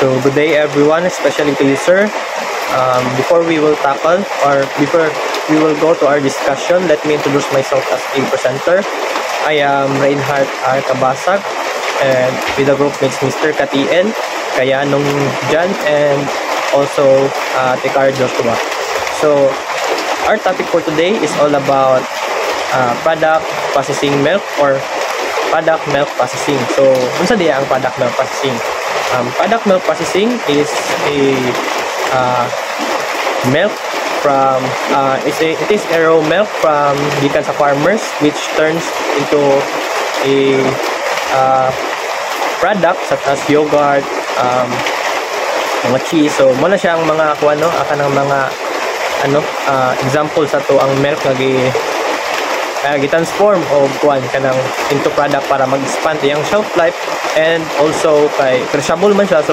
So good day everyone, especially to you sir. Before we will tackle or before we will go to our discussion, let me introduce myself as a presenter. I am Reinhardt R. Kabasag and with the group mates Mr. Katien, Kayanong Jan, and also Tekar Joshua. So our topic for today is all about product processing milk or product milk processing. So unsa diya ang product milk processing? Product milk processing is a milk from it is a raw milk from gikan sa farmers which turns into a product such as yogurt, mga cheese. So mo na siyang mga kuano kanang mga example sa to ang milk nga gi-transform o kuan kanang into product para mag-expand yung shelf life, and also kay perishable man siya. So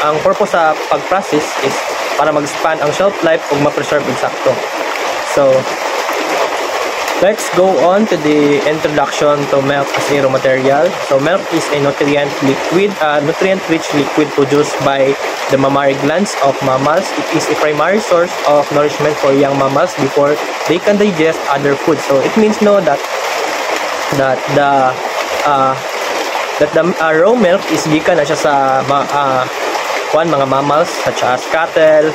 ang purpose sa pag-process is para mag-expand ang shelf life ug ma-preserve eksakto. So let's go on to the introduction to milk as a raw material. So milk is a nutrient-rich liquid produced by the mammary glands of mammals. It is a primary source of nourishment for young mammals before they can digest other foods. So it means that the raw milk is gikan na siya sa mga mammals such as cattle,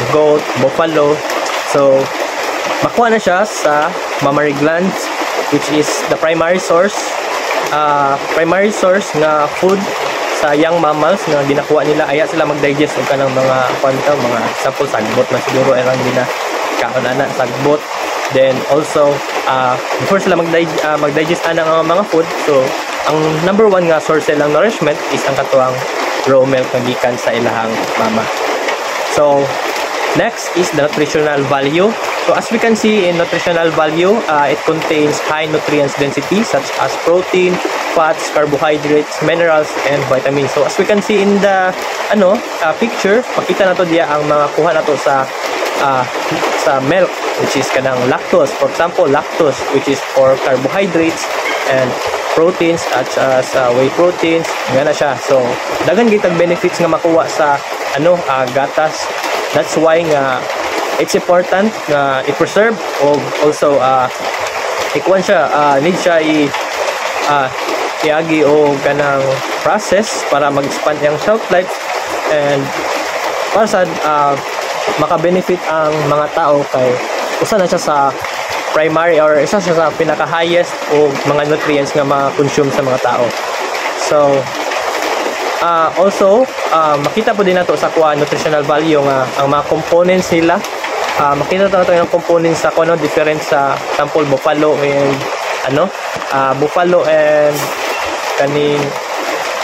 goat, buffalo. So makuha na siya sa mammary glands, which is the primary source nga food sa young mammals nga ginakuha nila aya sila mag-digest og kanang mga example sagbot na siguro erang ginakaon ana sagbot. Then also before sila mag-digest ana nga mga food, so ang number one nga source lang nourishment is ang katuang raw milk nga gikan sa ilahang mama. So next is the nutritional value. So as we can see in nutritional value, it contains high nutrients density such as protein, fats, carbohydrates, minerals, and vitamins. So as we can see in the picture, makita nato diya ang mga kuha nato sa milk, which is kanang lactose. For example, lactose, which is for carbohydrates, and proteins such as whey proteins, nga na siya. So dagan gitag benefits nga makuha sa gatas. That's why nga it's important na i-preserve o also ikuan siya need siya iagi o ganang process para mag-expand yung shelf life, and para sa maka-benefit ang mga tao kay usa na siya sa primary or isa siya sa pinaka-highest o mga nutrients nga ma-consume sa mga tao. So also makita po din nato sa nutritional value nga ang mga components nila. Makita nato yung components sa different sa sample buffalo and buffalo and kaning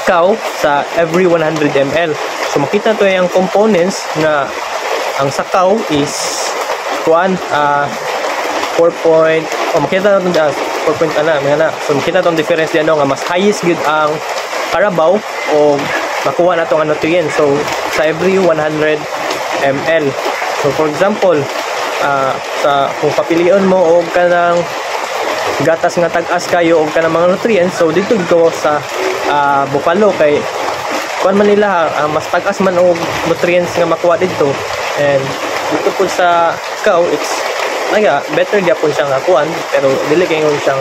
cow sa every 100 ml. So makita nato yung components na ang sa cow is 4 makita nato 4 so makita nato ang difference diyan nga mas highest gud ang karabaw o makuha na itong nutrients. So sa every 100 ml. So for example, kung papilion mo o kanang gatas nga tag-as kayo o kanang mga nutrients, so dito go sa buffalo kay kuan man nila mas tag-as man og nutrients nga makuha dito, and dito po sa cow it's better gyapon siya nga kuan, pero dili kayo siya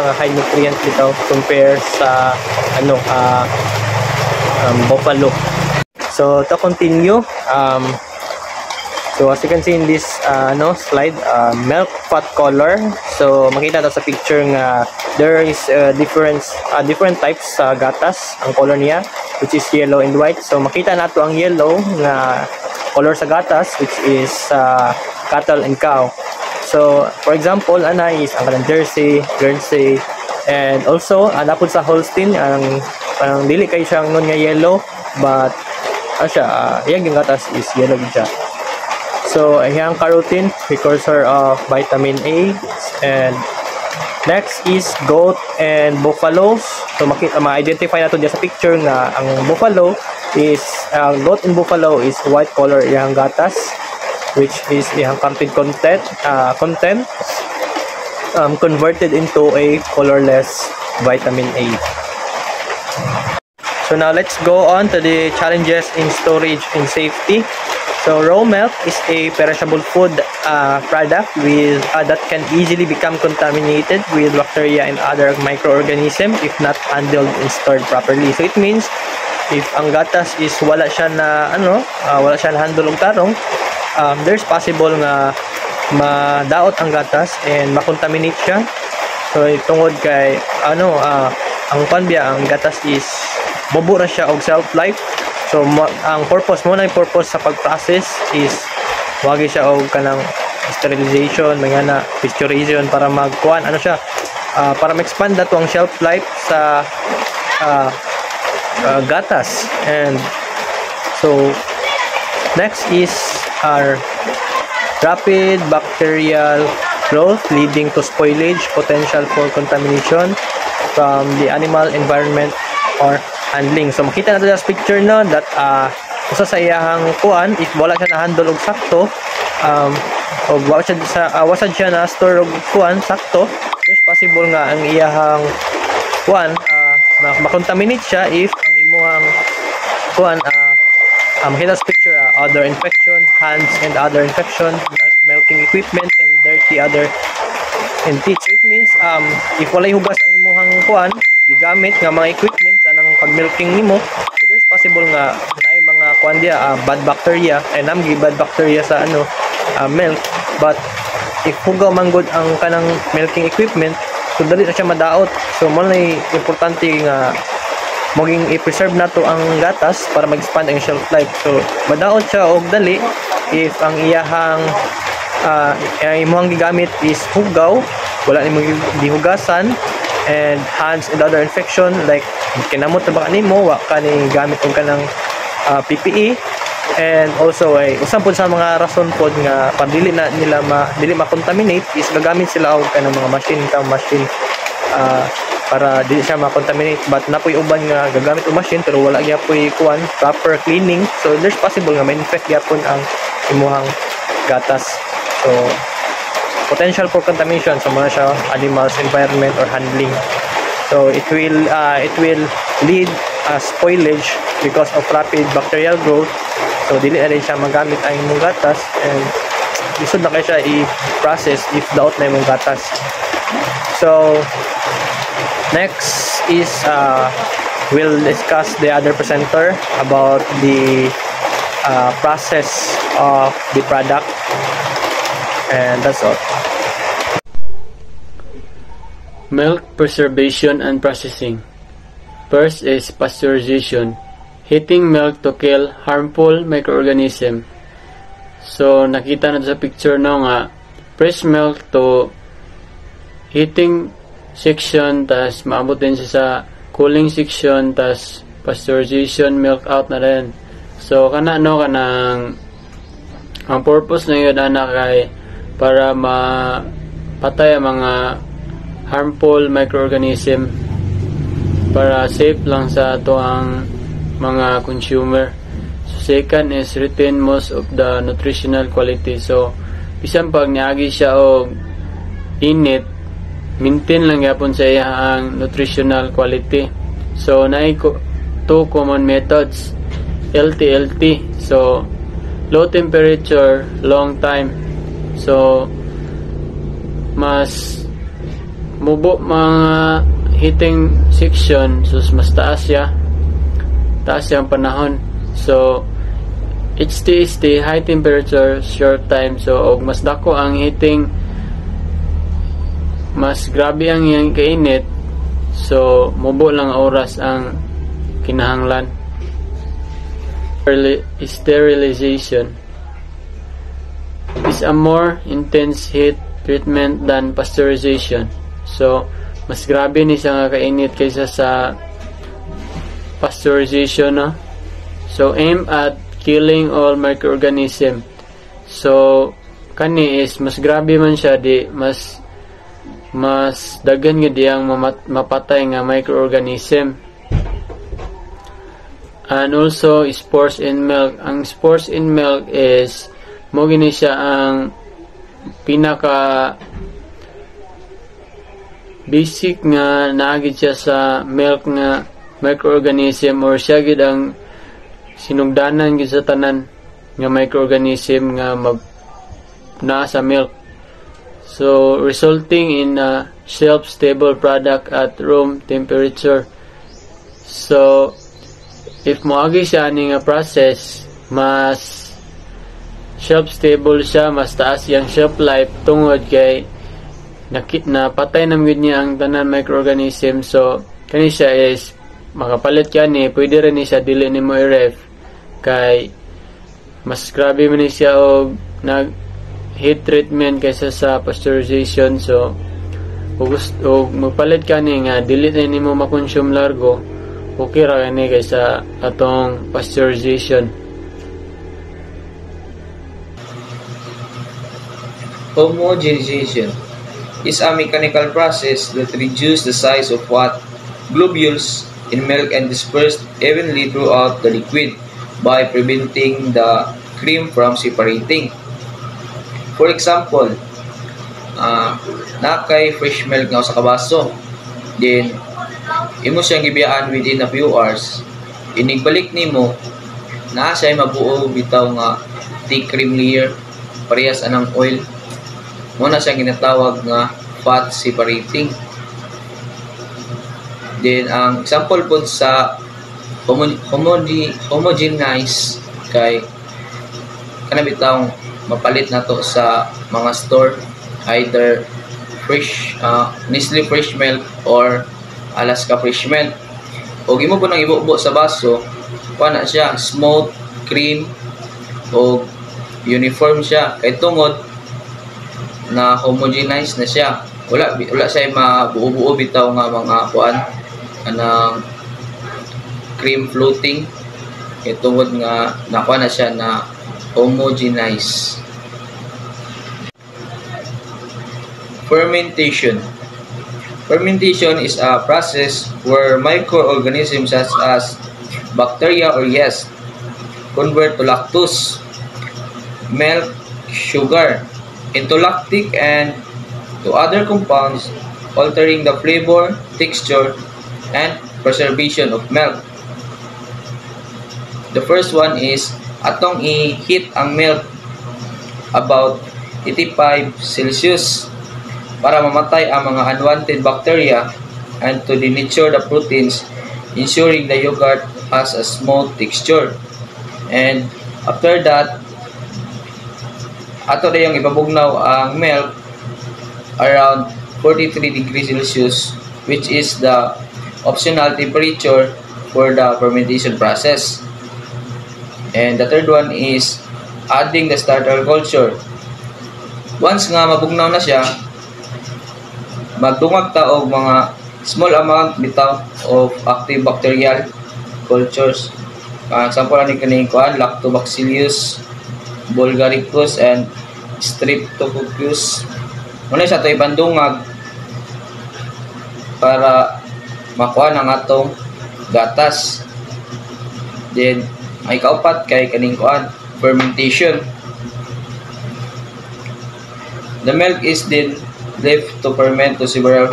nga high nutrient dito compare sa buffalo. So to continue, so as you can see in this slide, milk fat color. So makita daw sa picture nga there is different types sa gatas ang color niya, which is yellow and white. So makita nato ang yellow nga color sa gatas, which is cattle and cow. So for example is ang kanang Jersey, Guernsey, and also napod sa Holstein ang dili kay siyang nun nga yellow, but yung gatas is yellow siya. So yung carotene, precursor of vitamin A. And next is goat and buffalo. So ma-identify nato diya sa picture nga ang buffalo is goat and buffalo is white color yung gatas, which is yung content converted into a colorless vitamin A. So now let's go on to the challenges in storage and safety. So raw milk is a perishable food product with that can easily become contaminated with bacteria and other microorganisms if not handled and stored properly. So it means if ang gatas is wala siya na wala siya na handle og tarong, there's possible nga madaot ang gatas and makontaminate siya. So tungod kay ang panbiya ang gatas is mabura siya og shelf life. So ang purpose sa pag-process is wagi siya og kanang sterilization, mga pasteurization para magkuan siya para ma-expand dato ang shelf life sa gatas. And so next is our rapid bacterial growth leading to spoilage, potential for contamination from the animal environment or handling. So makita natin sa picture no that usa sa iyahang kuan, if wala siya na handle og sakto, o wasad siya na store og kuan sakto, there's possible nga ang iyahang kuan makontaminate siya if ang imuhang kuan makita sa picture other infection, hands and other infection, milking equipment and dirty other and teeth. So it means if walay hugas ang imuhang kuan gigamit nga mga equipment anang pag-milking nimo, so there's possible nga naay mga kuan dia bad bacteria and bad bacteria sa milk. But if hugaw man gud ang kanang milking equipment, so dali na siya madaot. So mo na importante nga maging i-preserve nato ang gatas para mag-expand ang shelf life. So madaot siya og dali if ang iyahang imong gigamit is hugaw, wala nimo gihugasan, and hands and other infection like kinamot na ba kanimo wa kani gamit og kanang PPE. And also usa pod sa mga rason pod nga para dili ma-contaminate is gagamit sila og kanang mga machine para dili siya ma-contaminate. But napoy uban nga gagamit og machine pero wala gyapon kuan proper cleaning, so there's possible nga ma-infect gyapon ang imuhang gatas. So potential for contamination sa mga siya animals, environment or handling. So it will lead spoilage because of rapid bacterial growth. So dili na rin siya magamit ang imong gatas and lisod na kayo siya i-process if daot na imong gatas. So next is we'll discuss the other presenter about the process of the product. And that's all. Milk preservation and processing. First is pasteurization, heating milk to kill harmful microorganisms. So nakita na sa picture nga fresh milk to heating section, tas maabot din siya sa cooling section, tas pasteurization milk out na rin. So kanang ang purpose na yun kay para mapatay ang mga harmful microorganism para safe lang sa ato ang mga consumer. So second is retain most of the nutritional quality. So bisan pag niagi siya og init, maintain lang yapon sa iyang nutritional quality. So naay two common methods, LTLT. So low temperature, long time. So mas mubo mga heating section, so mas taas yung panahon. So HTST, high temperature, short time. So og mas dako ang heating, mas grabe ang iyang kainit, so mubo lang oras ang kinahanglan. Sterilization is a more intense heat treatment than pasteurization. So mas grabe ni siya nga kainit kaysa sa pasteurization, no? So aim at killing all microorganism. So kani is mas grabe man siya, di mas daghan nga diyang mapatay nga microorganism. And also spores in milk. Ang spores in milk is mo gini siya ang pinaka basic nga naagid siya sa milk nga microorganism, or siya gid ang sinugdanan gid sa tanan nga microorganism nga naa sa milk. So resulting in a shelf-stable product at room temperature. So if moagi siya ani nga process, mas shelf-stable siya, mas taas yung shelf life tungod kay napatay naman niya ang tanan microorganism. So kani siya is makapalit kani, pwede rin siya dili nimo i-ref kay mas grabe man siya og nag heat treatment kaysa sa pasteurization. So og magpalit kani nga dili na nimo makonsume largo, okay ra kani kaysa atong pasteurization. Homogenization is a mechanical process that reduces the size of what globules in milk and dispersed evenly throughout the liquid by preventing the cream from separating. For example, nakay fresh milk nga sa kabaso, then imo siyang gibiyaan within a few hours, inigbalik nimo naa siya mabuo bitaw nga thick cream layer parehas anang oil. Muna siya ginatawag nga fat separating. Then ang example po sa homogenize kay kanabitang mapalit na to sa mga store, either fresh Nestle fresh milk or Alaska fresh milk. O gimo po nang ibubo sa baso, na siya smooth cream o uniform siya kay tungod na homogenize na siya. Wala siya mabuo-buo bitaw nga mga kuan anang cream floating kay tungod nga nakuha na siya na homogenize. Fermentation. Fermentation is a process where microorganisms such as bacteria or yeast convert to lactose, milk, sugar into lactic and to other compounds, altering the flavor, texture, and preservation of milk. The first one is atong i-heat ang milk about 85 Celsius para mamatay ang mga unwanted bacteria and to denature the proteins, ensuring the yogurt has a smooth texture. And after that, ato na yung ipabugnaw ang milk around 43 degrees Celsius, which is the optional temperature for the fermentation process. And the third one is adding the starter culture. Once nga mabugnaw na siya, magdungag ta og mga small amount bitaw of active bacterial cultures. Example ani kaning kuan Lactobacillus bulgaricus and Streptococcus. Muna sa ito ibandungag para makuha ng atong gatas. Then ay kaupat kay kaning kuan fermentation. The milk is then left to ferment to several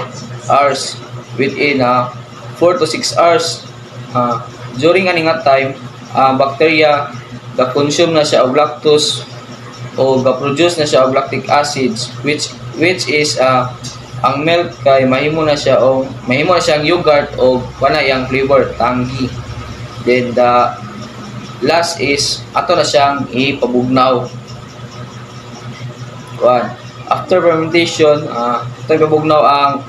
hours within 4 to 6 hours. During aning time, bacteria ga-consume na siya og lactose o ga-produce na siya og lactic acids which is ang milk kay mahimo na siyang yogurt o kanay ang flavor tangy. Then the last is ato na siyang ipabugnaw. Kuan after fermentation, ito ipabugnaw ang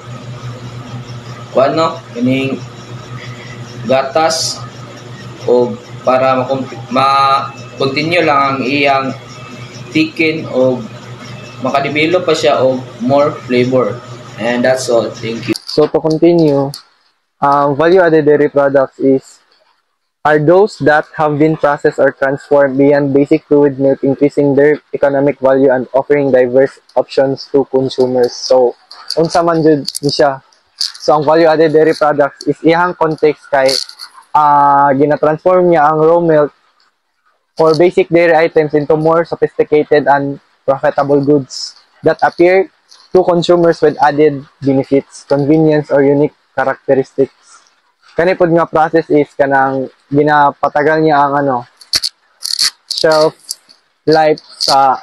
kining gatas o para ma-continue lang ang iyang thicken o makadevelop pa siya o more flavor. And that's all. Thank you. So to continue, value-added dairy products are those that have been processed or transformed beyond basic fluid milk, increasing their economic value and offering diverse options to consumers. So, unsa man jud ni siya. So, ang value-added dairy products is iyang context kay gina-transform niya ang raw milk or basic dairy items into more sophisticated and profitable goods that appear to consumers with added benefits, convenience, or unique characteristics. kani pod nga process is kanang ginapatagal niya ang shelf life sa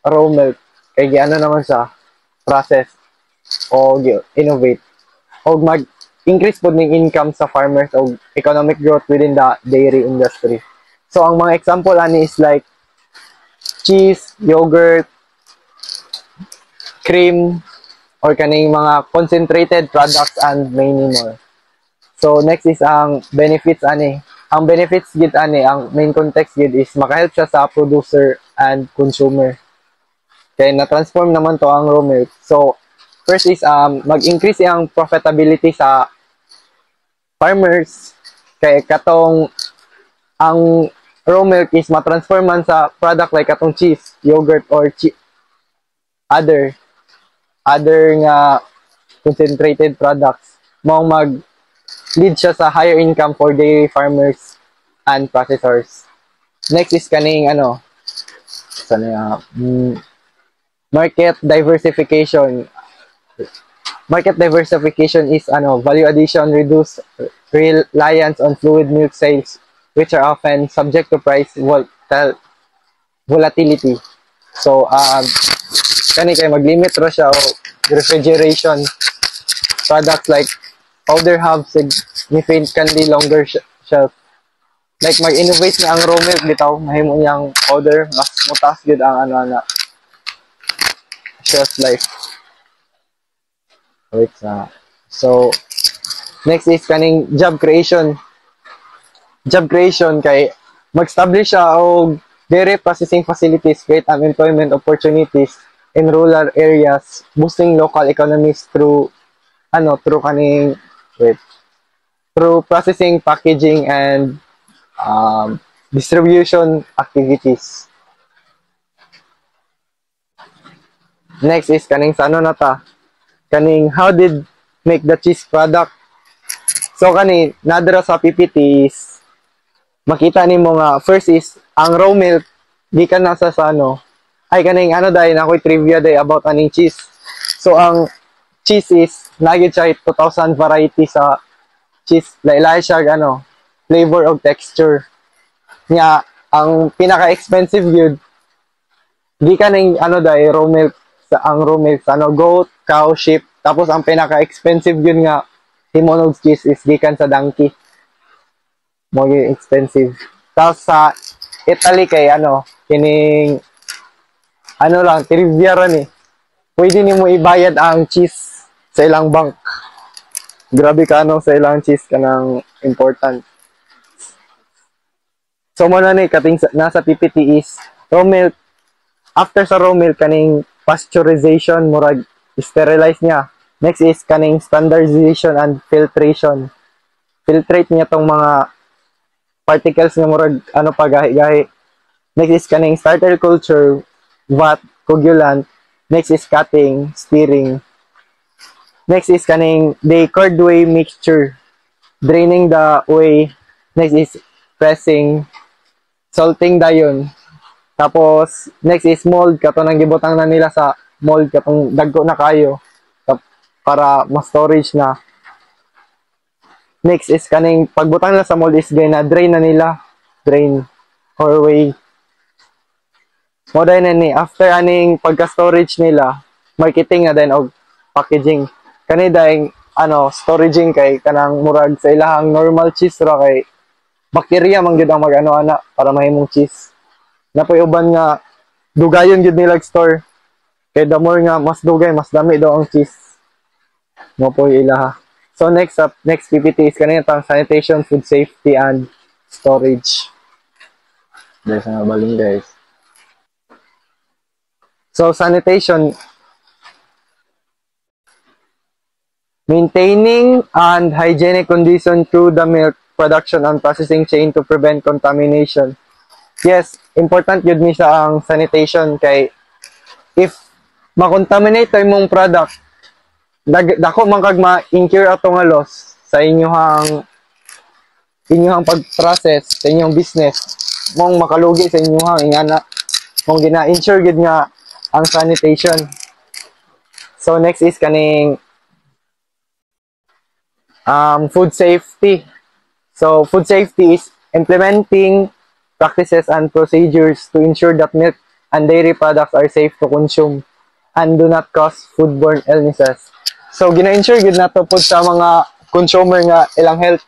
raw milk kay giano naman sa process o innovate o mag increase pod ning income sa farmers o economic growth within the dairy industry. So ang mga example ani is like cheese, yogurt, cream, or kaning mga concentrated products and many more. So next is ang benefits ani. Ang benefits gid ani, ang main context gid is makahelp siya sa producer and consumer. Kaya na-transform naman to ang raw milk. So first is mag-increase ang profitability sa farmers kay katong ang raw milk is matransform man sa product like katong cheese, yogurt, or other nga concentrated products mo mag lead siya sa higher income for dairy farmers and processors. Next is kaning market diversification. Market diversification is value addition, reduce reliance on fluid milk sales, which are often subject to price volatility. So, kani kay mag-limit ra siya o refrigeration products like powder have significantly longer shelf. Like mag-innovate na ang raw milk bitaw, mahimo niyang powder mas mutas gid ang shelf life. Wait so next is kaning job creation. Job creation kay mag-establish siya og dairy processing facilities, create employment opportunities in rural areas, boosting local economies through through processing, packaging, and distribution activities. Next is kaning kaning how did make the cheese product. So kani nadra sa PPT is makita nimo nga first is ang raw milk gikan nasa sa ay kaning dai na ako'y trivia day about aning cheese. So ang cheese is nagid siya 2,000 variety sa cheese, lain siya flavor og texture nya. Ang pinaka expensive gyud gikan ning dai raw milk ang raw milk sa goat, cow, sheep. Tapos ang pinaka expensive gyud nga himonog cheese is gikan sa donkey, mo expensive. Tapos sa Italy kay kining lang trivia ra ni, pwede nimo ibayad ang cheese sa ilang bank. Grabe ka sa ilang cheese kanang important. So mo na ni kating nasa PPT is raw milk. After sa raw milk kaning pasteurization, murag sterilize niya. Next is kaning standardization and filtration. Filtrate niya tong mga particles nga murag gahi-gahi. Next is kaning starter culture, vat, coagulant. Next is cutting, stirring. Next is kaning the curd whey mixture, draining the whey. Next is pressing, salting dayon. Tapos next is mold, kato nang gibutang na nila sa mold katong dagko na kayo para ma-storage na. Next is kaning pagbutang nila sa mold is na drain na nila, drain or whey. Mo dai na ni after aning pagka-storage nila, marketing na din og packaging. Kani daing storaging kay kanang murag sa ilahang normal cheese ra kay bakterya man gyud ang mag-ana para mahimong cheese. Napoy uban nga dugayon gyud nila store. Kay the more nga mas dugay, mas dami daw ang cheese. Mo po ilaha. So next PPT is kanina tang sanitation, food safety, and storage. There's nga baling guys. So sanitation, maintaining and hygienic condition through the milk production and processing chain to prevent contamination. Yes, important yun ni sa ang sanitation kay if makontaminate tayo mong product, dako man kag ma-incur ato nga loss sa inyong pag-process sa inyong business, mong makalugi sa inyong ingana mong gina-insure gid nga ang sanitation. So next is kaning food safety. So food safety is implementing practices and procedures to ensure that milk and dairy products are safe to consume and do not cause foodborne illnesses. So gina-ensure gid nato pud sa mga consumer nga ilang health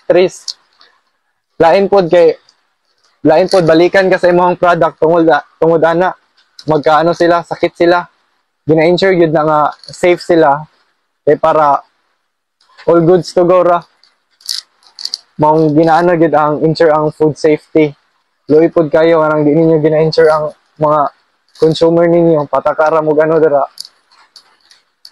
risk. Lain pod balikan ka sa imong product tungod ana magkaano sila, sakit sila. Gina-ensure gid na nga safe sila para all goods to go ra. Mong ginaano gid ang ensure ang food safety. Luoy pod kayo anang di ninyo gina-ensure ang mga consumer ninyo patakara mo gano dira.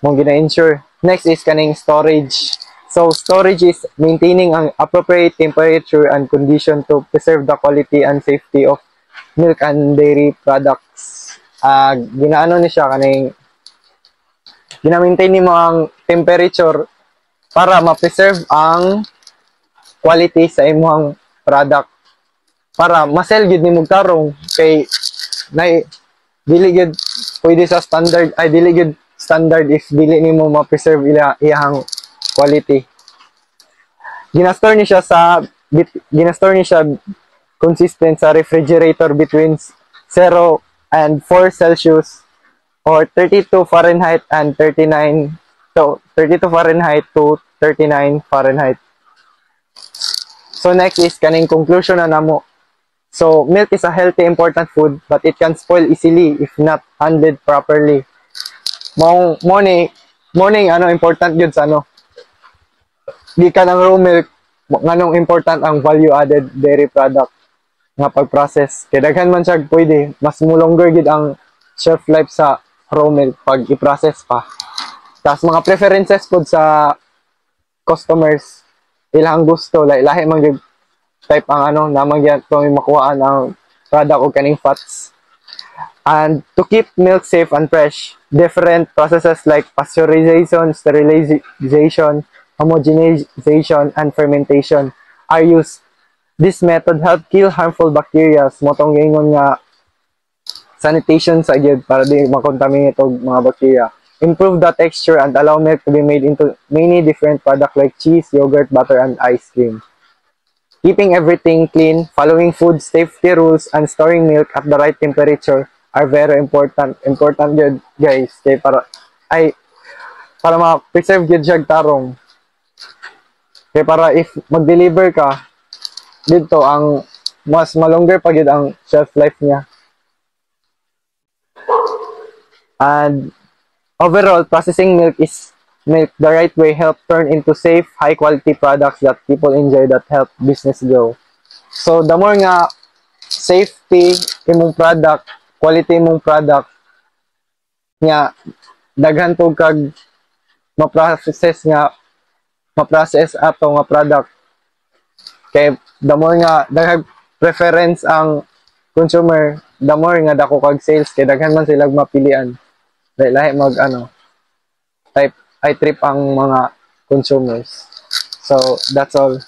Mong gina-ensure. Next is kaning storage. So storage is maintaining an appropriate temperature and condition to preserve the quality and safety of milk and dairy products. Ginaano ni siya kaning gina-maintain nimo ang temperature para ma-preserve ang quality sa imong product para ma-sell gid nimo tarong kay dili gid pwede sa standard dili gid standard if dili nimo ma-preserve iyang quality. Ginastore ni siya consistent sa refrigerator between 0 and 4 Celsius or 32 Fahrenheit and 32 Fahrenheit to 39 Fahrenheit. So next is kaning conclusion na namo. So milk is a healthy important food but it can spoil easily if not handled properly. Morning important yun sa di ka ng raw milk nganong important ang value added dairy product nga pag-process kay daghan man siya pwede mas mo longer gid ang shelf life sa raw milk pag i-process pa. Tas mga preferences pod sa customers ilang gusto lahi man gyud type ang namang gyud kung makuhaan ang product o kaning fats. And to keep milk safe and fresh, different processes like pasteurization, sterilization, homogenization, and fermentation are used. This method help kill harmful bacteria. Motong gingon nga sanitation sa gyud para di makontaminate og mga bacteria. Improve the texture and allow milk to be made into many different products like cheese, yogurt, butter, and ice cream. Keeping everything clean, following food safety rules, and storing milk at the right temperature are very important. Important yun, guys. Kaya para ma-preserve yun siya tarong. Kaya para if mag-deliver ka, dito ang mas malonger pa yun ang shelf life niya. And overall, processing milk the right way help turn into safe, high-quality products that people enjoy that help business grow. So, the more nga safety imong product, quality imong product, nga daghan to kag ma-process ato nga product. Kay the more nga daghang preference ang consumer, the more nga dako kag sales kay daghan man sila mapilian. Lahi mag type I trip ang mga consumers. So that's all.